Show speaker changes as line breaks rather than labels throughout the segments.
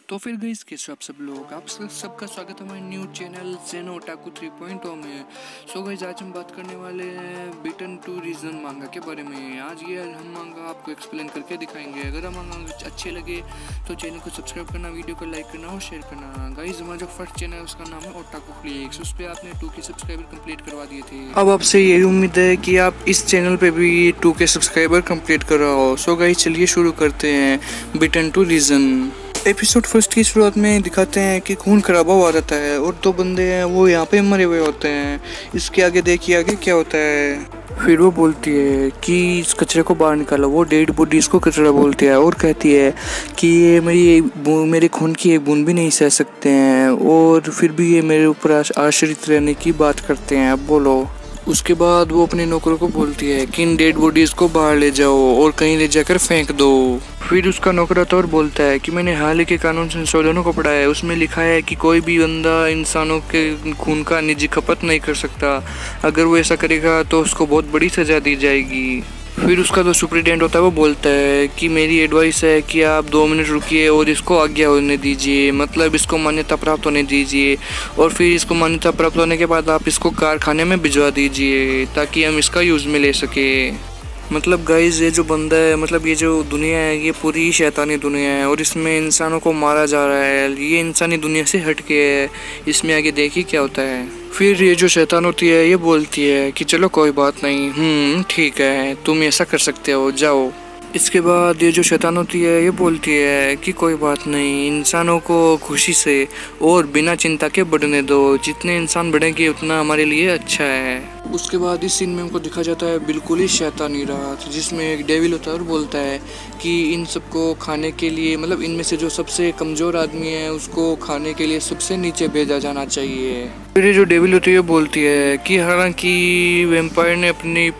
तो फिर गाइस कैसे आप सब लोग, आप सबका स्वागत है हमारे न्यू चैनल ज़ेनो ओटाकू 3.0 में। सो गाइस आज हम बात करने वाले हैं बिटन टू रीजन मांगा के बारे में। आज ये हम मांगा आपको एक्सप्लेन करके दिखाएंगे। अगर हम मांगा अच्छे लगे तो चैनल को सब्सक्राइब करना, वीडियो को लाइक करना और शेयर करना। गाइस हमारा जो फर्स्ट चैनल है उसका नाम है ओटाकू फ्लिक्स, उस पर आपने 2K सब्सक्राइबर कंप्लीट करवा दिए थे। अब आपसे यही उम्मीद है कि आप इस चैनल पे भी 2K सब्सक्राइबर कंप्लीट कराओ। सो गाइस चलिए शुरू करते हैं बिटन टू रीजन। एपिसोड फर्स्ट की शुरुआत में दिखाते हैं कि खून खराबा हुआ रहता है और दो बंदे हैं वो यहाँ पे मरे हुए होते हैं। इसके आगे देखिए आगे क्या होता है। फिर वो बोलती है कि इस कचरे को बाहर निकालो। वो डेड बॉडी इसको कचरा बोलती है और कहती है कि ये मेरे खून की एक बूंद भी नहीं सह सकते हैं और फिर भी ये मेरे ऊपर आश्रित रहने की बात करते हैं। अब बोलो। उसके बाद वो अपने नौकरों को बोलती है कि इन डेड बॉडीज को बाहर ले जाओ और कहीं ले जाकर फेंक दो। फिर उसका नौकर आता और बोलता है कि मैंने हाल ही के कानून संशोधनों को पढ़ा है, उसमें लिखा है कि कोई भी बंदा इंसानों के खून का निजी खपत नहीं कर सकता। अगर वो ऐसा करेगा तो उसको बहुत बड़ी सजा दी जाएगी। फिर उसका जो सुप्रिटेंडेंट होता है वो बोलता है कि मेरी एडवाइस है कि आप 2 मिनट रुकिए और इसको आज्ञा होने दीजिए, मतलब इसको मान्यता प्राप्त होने दीजिए और फिर इसको मान्यता प्राप्त होने के बाद आप इसको कारखाने में भिजवा दीजिए ताकि हम इसका यूज़ में ले सके। मतलब गाइस ये जो बंदा है, मतलब ये जो दुनिया है ये पूरी शैतानी दुनिया है और इसमें इंसानों को मारा जा रहा है। ये इंसानी दुनिया से हट के है। इसमें आगे देखिए क्या होता है। फिर ये जो शैतान होती है ये बोलती है कि चलो कोई बात नहीं, ठीक है तुम ऐसा कर सकते हो, जाओ। इसके बाद ये जो शैतान होती है ये बोलती है कि कोई बात नहीं, इंसानों को खुशी से और बिना चिंता के बढ़ने दो। जितने इंसान बढ़ेंगे उतना हमारे लिए अच्छा है। उसके बाद इस सीन में हमको दिखा जाता है बिल्कुल ही शैतानी रात, जिसमें एक डेविल होता है और बोलता है कि इन सबको खाने के लिए, मतलब इनमें से जो सबसे कमज़ोर आदमी है उसको खाने के लिए सबसे नीचे भेजा जाना चाहिए। फिर ये जो डेविल होती है बोलती है कि हालांकि वैम्पायर ने अपनी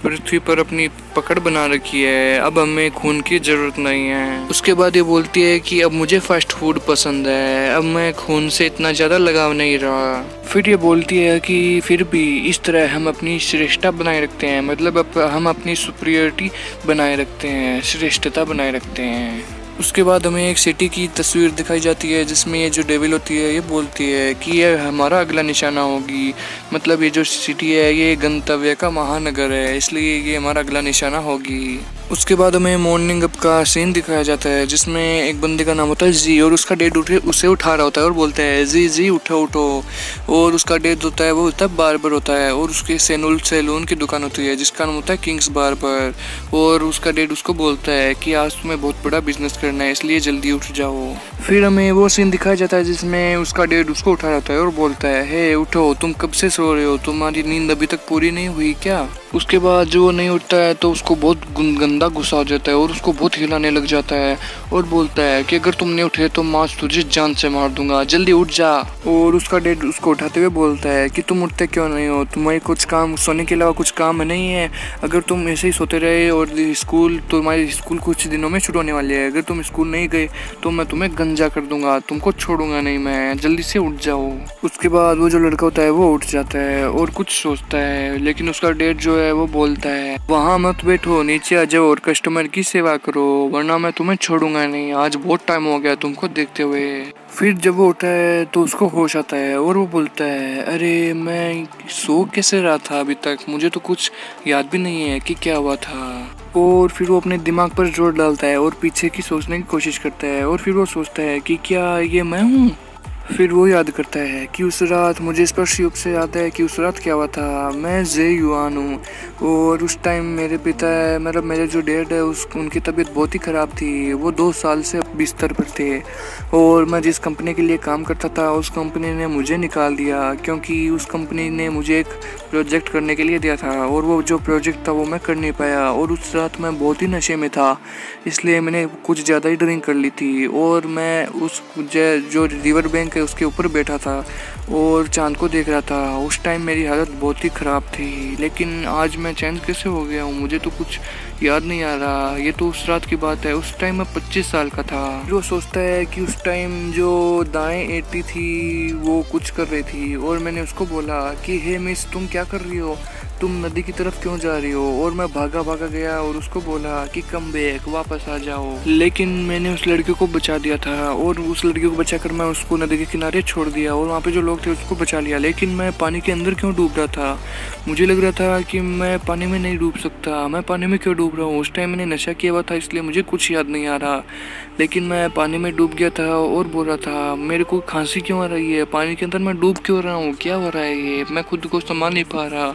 पृथ्वी पर अपनी पकड़ बना रखी है, अब हमें खून की ज़रूरत नहीं है। उसके बाद ये बोलती है कि अब मुझे फास्ट फूड पसंद है, अब मैं खून से इतना ज़्यादा लगाव नहीं रहा। फिर ये बोलती है कि फिर भी इस तरह हम अपनी श्रेष्ठता बनाए रखते हैं, मतलब हम अपनी सुपीरियरिटी बनाए रखते हैं, श्रेष्ठता बनाए रखते हैं। उसके बाद हमें एक सिटी की तस्वीर दिखाई जाती है जिसमें ये जो डेविल होती है ये बोलती है कि ये हमारा अगला निशाना होगी, मतलब ये जो सिटी है ये गंतव्य का महानगर है, इसलिए ये हमारा अगला निशाना होगी। उसके बाद हमें मॉर्निंग अप का सीन दिखाया जाता है जिसमें एक बंदे का नाम होता है जी और उसका डेड उसे उठा रहा होता है और बोलता है जी उठो उठो। और उसका डेड होता है वो होता है बार्बर होता है और उसके सैलून की दुकान होती है जिसका नाम होता है किंग्स बार्बर। और उसका डेड उसको बोलता है कि आज तुम्हें बहुत बड़ा बिजनेस करना है इसलिए जल्दी उठ जाओ। फिर हमें वो सीन दिखाया जाता है जिसमें उसका डेड उसको उठा जाता है और बोलता है हे उठो, तुम कब से सो रहे हो, तुम्हारी नींद अभी तक पूरी नहीं हुई क्या। उसके बाद जो नहीं उठता है तो उसको बहुत गंदा गुस्सा हो जाता है और उसको बहुत हिलाने लग जाता है और बोलता है कि अगर तुम नहीं उठे तो मैं तुझे जान से मार दूंगा, जल्दी उठ जा। और उसका डेड उसको उठाते हुए बोलता है कि तुम उठते क्यों नहीं हो, तुम्हारी कुछ काम, सोने के अलावा कुछ काम नहीं है। अगर तुम ऐसे ही सोते रहे और तुम्हारी स्कूल कुछ दिनों में शुरू होने वाली है, अगर तुम स्कूल नहीं गए तो मैं तुम्हें गंजा कर दूंगा, तुमको छोड़ूंगा नहीं मैं, जल्दी से उठ जाओ। उसके बाद वो जो लड़का होता है वो उठ जाता है और कुछ सोचता है, लेकिन उसका डेड जो है वो बोलता है वहाँ मत बैठो, नीचे आ जाओ और कस्टमर की सेवा करो वरना मैं तुम्हें छोड़ूंगा नहीं, आज बहुत टाइम हो गया तुमको देखते हुए। फिर जब वो उठा है तो उसको होश आता है और वो बोलता है अरे मैं सो कैसे रहा था अभी तक, मुझे तो कुछ याद भी नहीं है कि क्या हुआ था। और फिर वो अपने दिमाग पर जोर डालता है और पीछे की सोचने की कोशिश करता है और फिर वो सोचता है कि क्या ये मैं हूँ। फिर वो याद करता है कि उस रात, मुझे स्पष्ट रूप से याद है कि उस रात क्या हुआ था। मैं जे युआन हूँ और उस टाइम मेरे पिता है, मतलब मेरे जो डैड है उनकी तबीयत बहुत ही ख़राब थी, वो 2 साल से बिस्तर पर थे और मैं जिस कंपनी के लिए काम करता था उस कंपनी ने मुझे निकाल दिया क्योंकि उस कंपनी ने मुझे एक प्रोजेक्ट करने के लिए दिया था और वो जो प्रोजेक्ट था वो मैं कर नहीं पाया। और उस रात मैं बहुत ही नशे में था इसलिए मैंने कुछ ज़्यादा ही ड्रिंक कर ली थी और मैं उस जो रिवर बैंक है उसके ऊपर बैठा था और चांद को देख रहा था। उस टाइम मेरी हालत बहुत ही ख़राब थी, लेकिन आज मैं चेंज कैसे हो गया हूँ, मुझे तो कुछ याद नहीं आ रहा। ये तो उस रात की बात है, उस टाइम मैं 25 साल का था। वो सोचता है कि उस टाइम जो दाएं एटी थी वो कुछ कर रही थी और मैंने उसको बोला कि हे मिस तुम क्या कर रही हो, तुम नदी की तरफ क्यों जा रही हो? और मैं भागा भागा गया और उसको बोला कि कम बैक, वापस आ जाओ। लेकिन मैंने उस लड़के को बचा दिया था और उस लड़के को बचाकर मैं उसको नदी के किनारे छोड़ दिया और वहाँ पे जो लोग थे उसको बचा लिया। लेकिन मैं पानी के अंदर क्यों डूब रहा था? मुझे लग रहा था कि मैं पानी में नहीं डूब सकता। मैं पानी में क्यों डूब रहा हूँ? उस टाइम मैंने नशा किया हुआ था इसलिए मुझे कुछ याद नहीं आ रहा। लेकिन मैं पानी में डूब गया था और बोल रहा था मेरे को खांसी क्यों आ रही है? पानी के अंदर मैं डूब क्यों रहा हूँ? क्या हो रहा है ये? मैं खुद को संभाल नहीं पा रहा।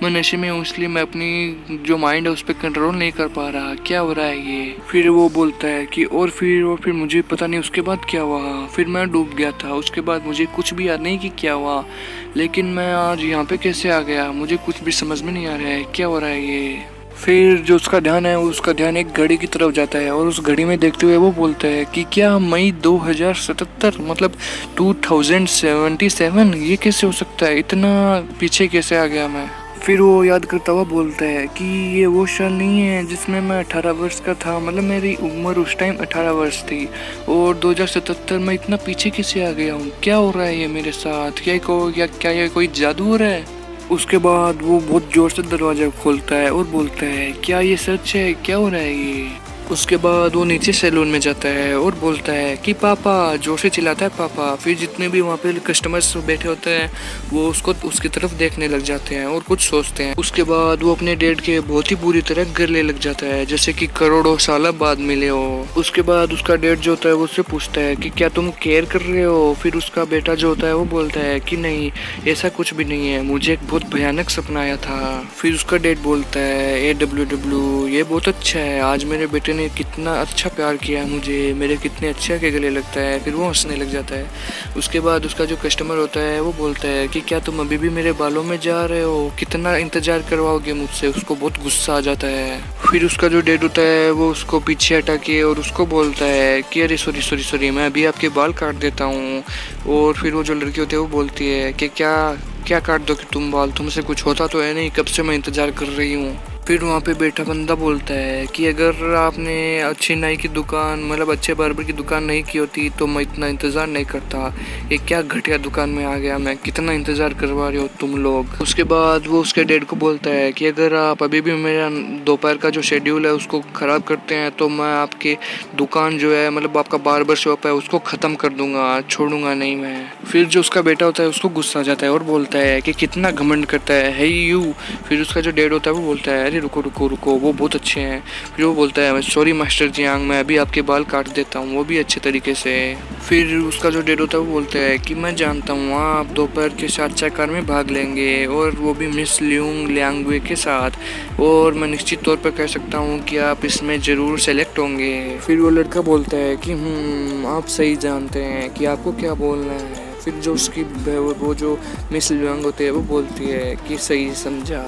मैं नशे में हूँ इसलिए मैं अपनी जो माइंड है उस पर कंट्रोल नहीं कर पा रहा। क्या हो रहा है ये? फिर वो बोलता है कि और फिर मुझे पता नहीं उसके बाद क्या हुआ। फिर मैं डूब गया था। उसके बाद मुझे कुछ भी याद नहीं कि क्या हुआ। लेकिन मैं आज यहाँ पे कैसे आ गया? मुझे कुछ भी समझ में नहीं आ रहा है। क्या हो रहा है ये? फिर जो उसका ध्यान है उसका ध्यान एक घड़ी की तरफ जाता है और उस घड़ी में देखते हुए वो बोलता है कि क्या मई 2077 मतलब 2077 ये कैसे हो सकता है? इतना पीछे कैसे आ गया मैं? फिर वो याद करता हुआ बोलता है कि ये वो साल नहीं है जिसमें मैं 18 वर्ष का था। मतलब मेरी उम्र उस टाइम 18 वर्ष थी और 2077 में इतना पीछे कैसे आ गया हूँ? क्या हो रहा है ये मेरे साथ? क्या ये कोई जादू हो रहा है? उसके बाद वो बहुत जोर से दरवाजा खोलता है और बोलता है क्या ये सच है? क्या हो रहा है ये? उसके बाद वो नीचे सैलून में जाता है और बोलता है कि पापा, जोर से चिल्लाता है पापा। फिर जितने भी वहाँ पे कस्टमर्स बैठे होते हैं वो उसकी तरफ देखने लग जाते हैं और कुछ सोचते हैं। उसके बाद वो अपने डैड के बहुत ही बुरी तरह गले लग जाता है जैसे कि करोड़ों साल बाद मिले हो। उसके बाद उसका डैड जो होता है वो उससे पूछता है कि क्या तुम केयर कर रहे हो? फिर उसका बेटा जो होता है वो बोलता है कि नहीं, ऐसा कुछ भी नहीं है, मुझे एक बहुत भयानक सपना आया था। फिर उसका डैड बोलता है AWW, ये बहुत अच्छा है, आज मेरे बेटे ने कितना अच्छा प्यार किया मुझे, मेरे कितने अच्छे के गले लगता है। फिर वो हंसने लग जाता है। उसके बाद उसका जो कस्टमर होता है वो बोलता है कि क्या तुम अभी भी मेरे बालों में जा रहे हो? कितना इंतजार करवाओगे मुझसे? उसको बहुत गुस्सा आ जाता है। फिर उसका जो डैड होता है वो उसको पीछे हटा के और उसको बोलता है कि अरे सॉरी मैं अभी आपके बाल काट देता हूँ। और फिर वो जो लड़की होती है वो बोलती है कि क्या काट दो कि तुम बाल? तुमसे कुछ होता तो है नहीं, कब से मैं इंतजार कर रही हूँ। फिर वहाँ पे बैठा बंदा बोलता है कि अगर आपने अच्छी नाई की दुकान मतलब अच्छे बार्बर की दुकान नहीं की होती तो मैं इतना इंतज़ार नहीं करता। ये क्या घटिया दुकान में आ गया मैं, कितना इंतज़ार करवा रहे हो तुम लोग। उसके बाद वो उसके डैड को बोलता है कि अगर आप अभी भी मेरा दोपहर का जो शेड्यूल है उसको ख़राब करते हैं तो मैं आपकी दुकान जो है मतलब आपका बार्बर शॉप है उसको ख़त्म कर दूंगा, छोड़ूंगा नहीं मैं। फिर जो उसका बेटा होता है उसको गुस्सा आ जाता है और बोलता है कि कितना घमंड करता है, हे यू। फिर उसका जो डैड होता है वो बोलता है अरे रुको, वो बहुत अच्छे हैं। फिर वो बोलता है सॉरी मास्टर जियांग, मैं अभी आपके बाल काट देता हूँ, वो भी अच्छे तरीके से। फिर उसका जो डैड होता है वो बोलता है कि मैं जानता हूँ आप दोपहर के साथ चायकार में भाग लेंगे और वो भी मिस लियांगवे के साथ, और मैं निश्चित तौर पर कह सकता हूँ कि आप इसमें ज़रूर सेलेक्ट होंगे। फिर वो लड़का बोलता है कि आप सही जानते हैं कि आपको क्या बोलना है। फिर जो उसकी वो जो मिस लियांग होती है वो बोलती है कि सही समझा।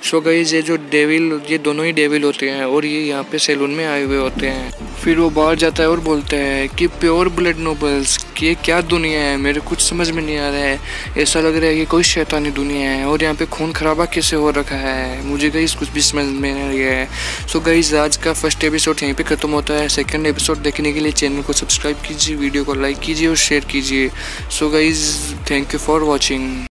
सो गाइस ये दोनों ही डेविल होते हैं और ये यहाँ पे सैलून में आए हुए होते हैं। फिर वो बाहर जाता है और बोलता है कि प्योर ब्लड नोबल्स, कि ये क्या दुनिया है, मेरे कुछ समझ में नहीं आ रहा है। ऐसा लग रहा है कि कोई शैतानी दुनिया है और यहाँ पे खून खराबा कैसे हो रखा है, मुझे गाइस कुछ भी समझ में नहीं आ रहा है। सो गाइस आज का फर्स्ट एपिसोड यहीं पे ख़त्म होता है। सेकंड एपिसोड देखने के लिए चैनल को सब्सक्राइब कीजिए, वीडियो को लाइक कीजिए और शेयर कीजिए। So guys thank you for watching.